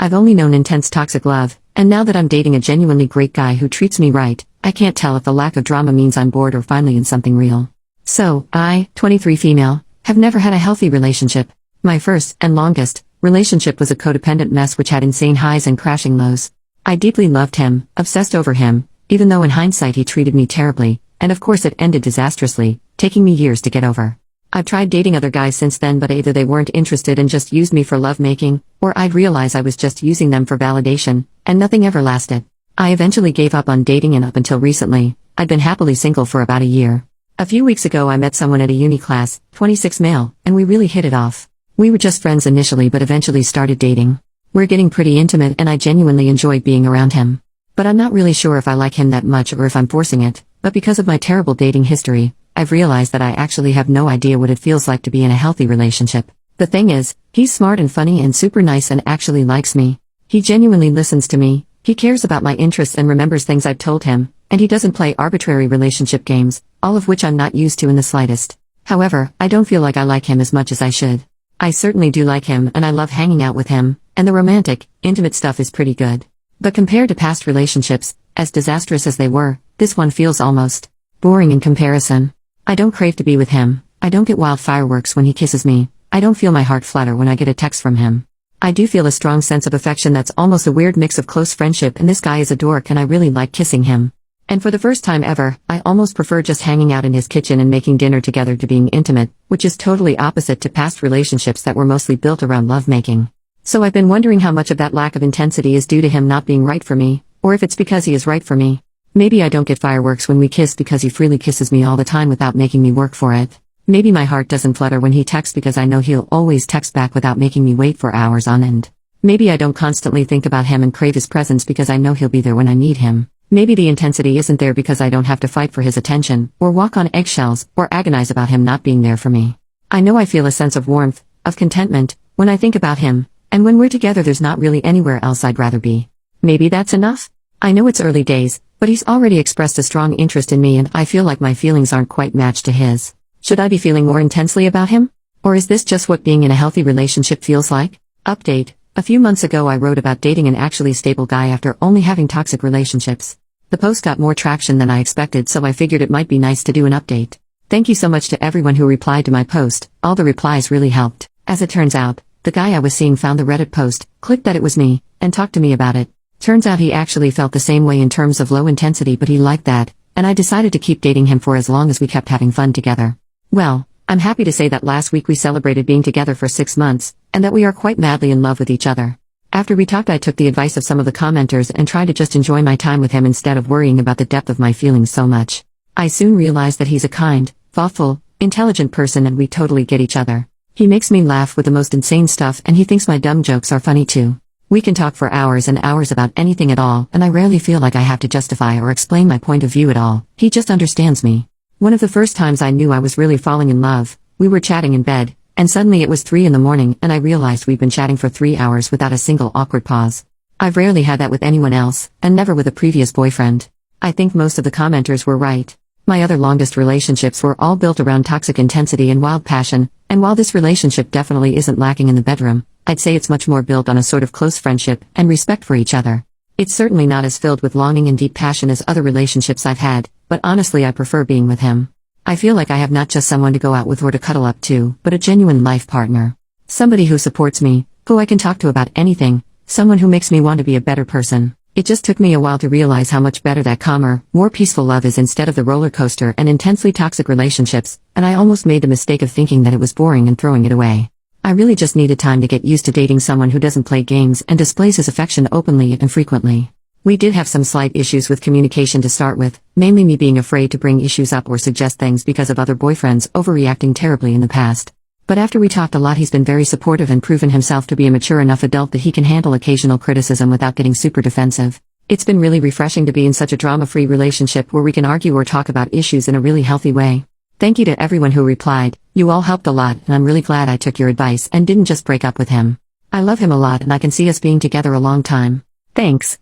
I've only known intense toxic love, and now that I'm dating a genuinely great guy who treats me right, I can't tell if the lack of drama means I'm bored or finally in something real. So, I, 23 female, have never had a healthy relationship. My first, and longest, relationship was a codependent mess which had insane highs and crashing lows. I deeply loved him, obsessed over him, even though in hindsight he treated me terribly, and of course it ended disastrously, taking me years to get over. I've tried dating other guys since then, but either they weren't interested and just used me for lovemaking, or I'd realize I was just using them for validation, and nothing ever lasted. I eventually gave up on dating, and up until recently, I'd been happily single for about a year. A few weeks ago I met someone at a uni class, 26 male, and we really hit it off. We were just friends initially but eventually started dating. We're getting pretty intimate and I genuinely enjoy being around him. But I'm not really sure if I like him that much or if I'm forcing it, but because of my terrible dating history, I've realized that I actually have no idea what it feels like to be in a healthy relationship. The thing is, he's smart and funny and super nice and actually likes me. He genuinely listens to me, he cares about my interests and remembers things I've told him, and he doesn't play arbitrary relationship games, all of which I'm not used to in the slightest. However, I don't feel like I like him as much as I should. I certainly do like him and I love hanging out with him, and the romantic, intimate stuff is pretty good. But compared to past relationships, as disastrous as they were, this one feels almost boring in comparison. I don't crave to be with him, I don't get wild fireworks when he kisses me, I don't feel my heart flutter when I get a text from him. I do feel a strong sense of affection that's almost a weird mix of close friendship, and this guy is a dork and I really like kissing him. And for the first time ever, I almost prefer just hanging out in his kitchen and making dinner together to being intimate, which is totally opposite to past relationships that were mostly built around lovemaking. So I've been wondering how much of that lack of intensity is due to him not being right for me, or if it's because he is right for me. Maybe I don't get fireworks when we kiss because he freely kisses me all the time without making me work for it. Maybe my heart doesn't flutter when he texts because I know he'll always text back without making me wait for hours on end. Maybe I don't constantly think about him and crave his presence because I know he'll be there when I need him. Maybe the intensity isn't there because I don't have to fight for his attention, or walk on eggshells, or agonize about him not being there for me. I know I feel a sense of warmth, of contentment, when I think about him, and when we're together there's not really anywhere else I'd rather be. Maybe that's enough? I know it's early days, but he's already expressed a strong interest in me and I feel like my feelings aren't quite matched to his. Should I be feeling more intensely about him? Or is this just what being in a healthy relationship feels like? Update. A few months ago I wrote about dating an actually stable guy after only having toxic relationships. The post got more traction than I expected, so I figured it might be nice to do an update. Thank you so much to everyone who replied to my post, all the replies really helped. As it turns out, the guy I was seeing found the Reddit post, clicked that it was me, and talked to me about it. Turns out he actually felt the same way in terms of low intensity, but he liked that, and I decided to keep dating him for as long as we kept having fun together. Well, I'm happy to say that last week we celebrated being together for 6 months, and that we are quite madly in love with each other. After we talked I took the advice of some of the commenters and tried to just enjoy my time with him instead of worrying about the depth of my feelings so much. I soon realized that he's a kind, thoughtful, intelligent person and we totally get each other. He makes me laugh with the most insane stuff and he thinks my dumb jokes are funny too. We can talk for hours and hours about anything at all, and I rarely feel like I have to justify or explain my point of view at all. He just understands me. One of the first times I knew I was really falling in love, we were chatting in bed, and suddenly it was 3 in the morning and I realized we'd been chatting for 3 hours without a single awkward pause. I've rarely had that with anyone else, and never with a previous boyfriend. I think most of the commenters were right. My other longest relationships were all built around toxic intensity and wild passion, and while this relationship definitely isn't lacking in the bedroom, I'd say it's much more built on a sort of close friendship and respect for each other. It's certainly not as filled with longing and deep passion as other relationships I've had, but honestly I prefer being with him. I feel like I have not just someone to go out with or to cuddle up to, but a genuine life partner. Somebody who supports me, who I can talk to about anything, someone who makes me want to be a better person. It just took me a while to realize how much better that calmer, more peaceful love is instead of the roller coaster and intensely toxic relationships, and I almost made the mistake of thinking that it was boring and throwing it away. I really just needed time to get used to dating someone who doesn't play games and displays his affection openly and frequently. We did have some slight issues with communication to start with, mainly me being afraid to bring issues up or suggest things because of other boyfriends overreacting terribly in the past. But after we talked a lot he's been very supportive and proven himself to be a mature enough adult that he can handle occasional criticism without getting super defensive. It's been really refreshing to be in such a drama-free relationship where we can argue or talk about issues in a really healthy way. Thank you to everyone who replied, you all helped a lot and I'm really glad I took your advice and didn't just break up with him. I love him a lot and I can see us being together a long time. Thanks.